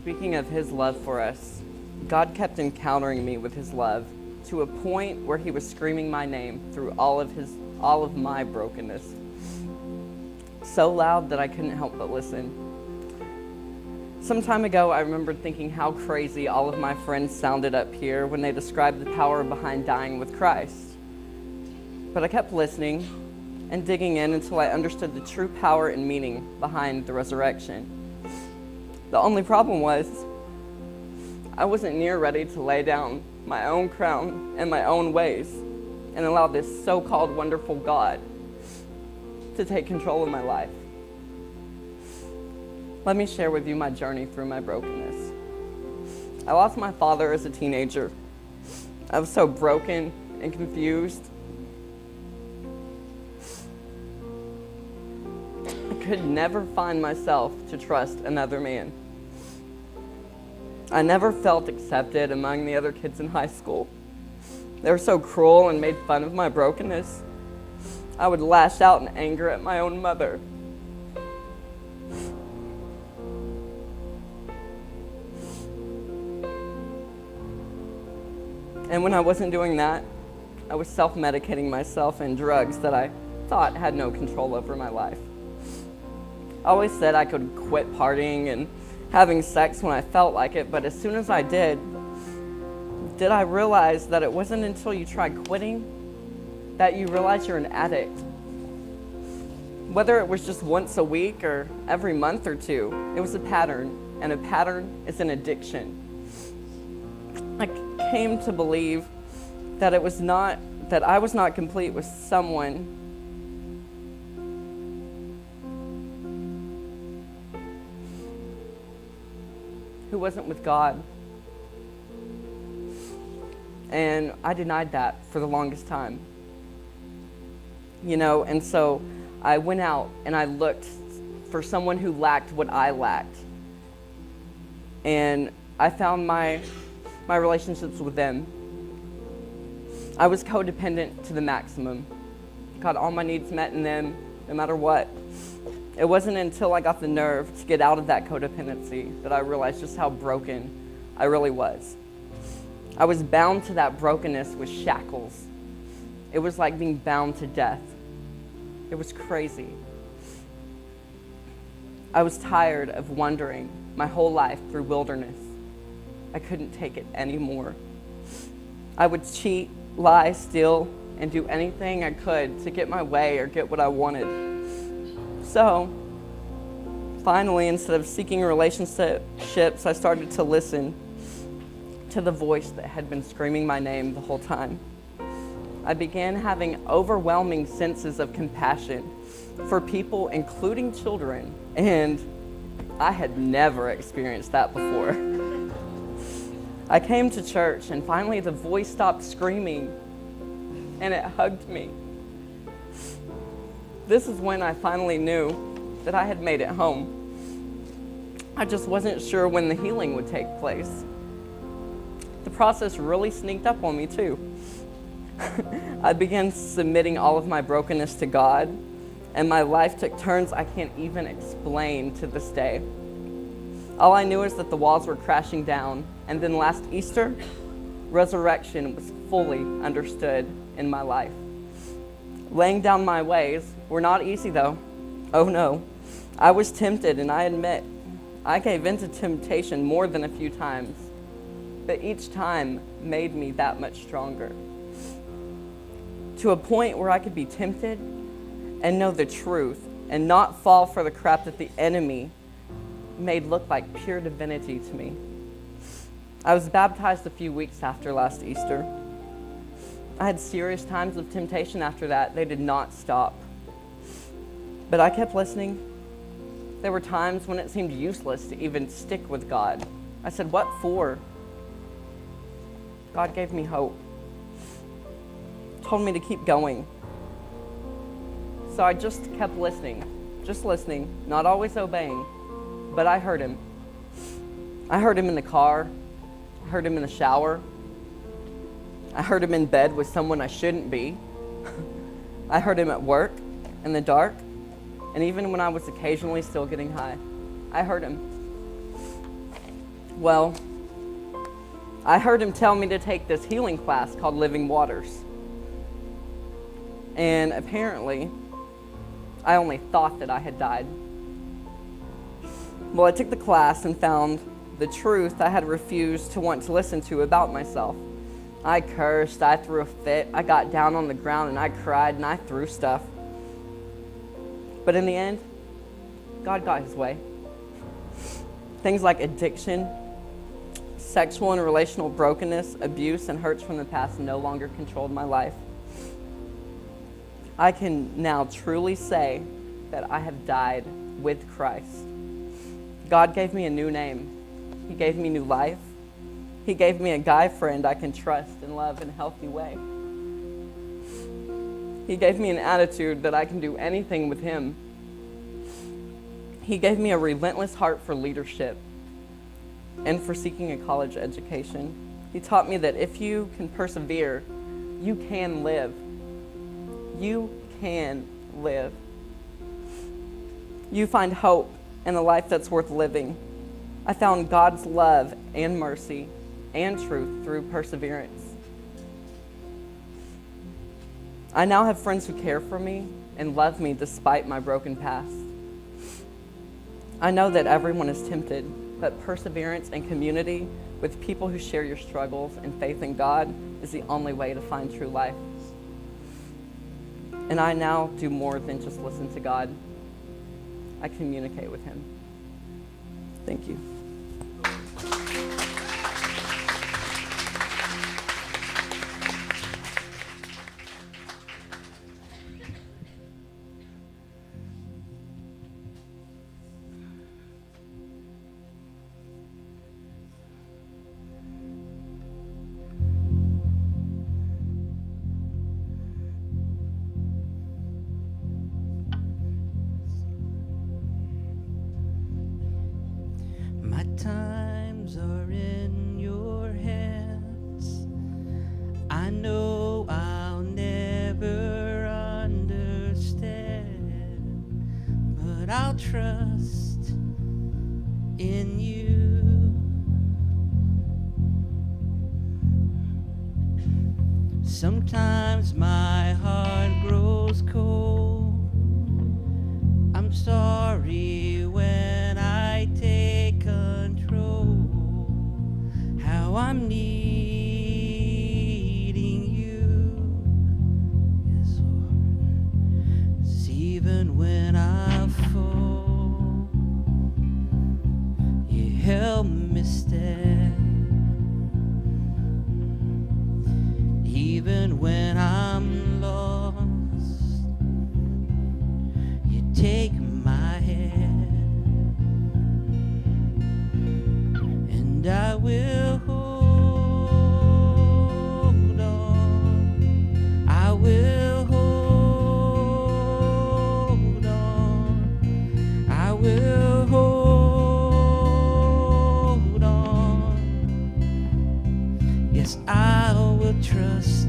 Speaking of his love for us, God kept encountering me with his love to a point where he was screaming my name through all of my brokenness. So loud that I couldn't help but listen. Some time ago, I remembered thinking how crazy all of my friends sounded up here when they described the power behind dying with Christ. But I kept listening and digging in until I understood the true power and meaning behind the resurrection. The only problem was, I wasn't near ready to lay down my own crown and my own ways and allow this so-called wonderful God to take control of my life. Let me share with you my journey through my brokenness. I lost my father as a teenager. I was so broken and confused. I could never find myself to trust another man. I never felt accepted among the other kids in high school. They were so cruel and made fun of my brokenness. I would lash out in anger at my own mother. And when I wasn't doing that, I was self-medicating myself in drugs that I thought had no control over my life. I always said I could quit partying and having sex when I felt like it, but as soon as I did I realize that it wasn't until you tried quitting that you realize you're an addict. Whether it was just once a week or every month or two, it was a pattern, and a pattern is an addiction. I came to believe that I was not complete with someone who wasn't with God. And I denied that for the longest time. And so I went out and I looked for someone who lacked what I lacked. And I found my relationships with them. I was codependent to the maximum. Got all my needs met in them, no matter what. It wasn't until I got the nerve to get out of that codependency that I realized just how broken I really was. I was bound to that brokenness with shackles. It was like being bound to death. It was crazy. I was tired of wandering my whole life through wilderness. I couldn't take it anymore. I would cheat, lie, steal, and do anything I could to get my way or get what I wanted. So, finally, instead of seeking relationships, I started to listen to the voice that had been screaming my name the whole time. I began having overwhelming senses of compassion for people, including children, and I had never experienced that before. I came to church, and finally the voice stopped screaming, and it hugged me. This is when I finally knew that I had made it home. I just wasn't sure when the healing would take place. The process really sneaked up on me too. I began submitting all of my brokenness to God, and my life took turns I can't even explain to this day. All I knew is that the walls were crashing down, and then last Easter, resurrection was fully understood in my life. Laying down my ways were not easy though. Oh no. I was tempted, and I admit, I gave in to temptation more than a few times, but each time made me that much stronger. To a point where I could be tempted and know the truth and not fall for the crap that the enemy made look like pure divinity to me. I was baptized a few weeks after last Easter. I had serious times of temptation after that. They did not stop. But I kept listening. There were times when it seemed useless to even stick with God. I said, what for? God gave me hope. Told me to keep going. So I just kept listening, not always obeying, but I heard him. I heard him in the car. I heard him in the shower. I heard him in bed with someone I shouldn't be. I heard him at work, in the dark, and even when I was occasionally still getting high. I heard him. Well, I heard him tell me to take this healing class called Living Waters. And apparently, I only thought that I had died. Well, I took the class and found the truth I had refused to want to listen to about myself. I cursed, I threw a fit, I got down on the ground and I cried and I threw stuff. But in the end, God got his way. Things like addiction, sexual and relational brokenness, abuse, and hurts from the past no longer controlled my life. I can now truly say that I have died with Christ. God gave me a new name. He gave me new life. He gave me a guy friend I can trust and love in a healthy way. He gave me an attitude that I can do anything with him. He gave me a relentless heart for leadership and for seeking a college education. He taught me that if you can persevere, you can live. You can live. You find hope in a life that's worth living. I found God's love and mercy and truth through perseverance. I now have friends who care for me and love me despite my broken past. I know that everyone is tempted, but perseverance and community with people who share your struggles and faith in God is the only way to find true life. And I now do more than just listen to God. I communicate with him. Thank you. My times are in your hands. I know I'll never understand, but I'll trust in you. Sometimes my heart grows cold. I'm sorry when I take control. How I'm needing you. Yes, Lord. 'Cause even when I fall, you help me stand. Even when I'm lost, you take my hand, and I will hold on. I will hold on. I will hold on. Yes, I will trust